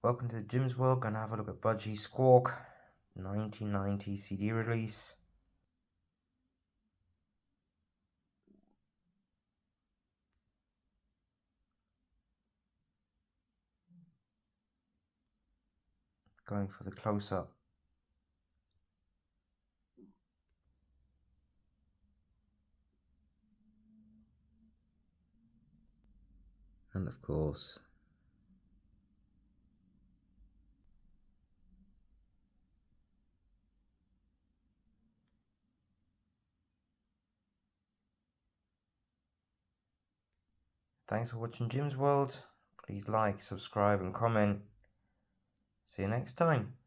Welcome to Jim's World. Gonna have a look at Budgie Squawk, 1990 CD release. Going for the close-up. And of course, thanks for watching Jim's World. Please like, subscribe and comment. See you next time.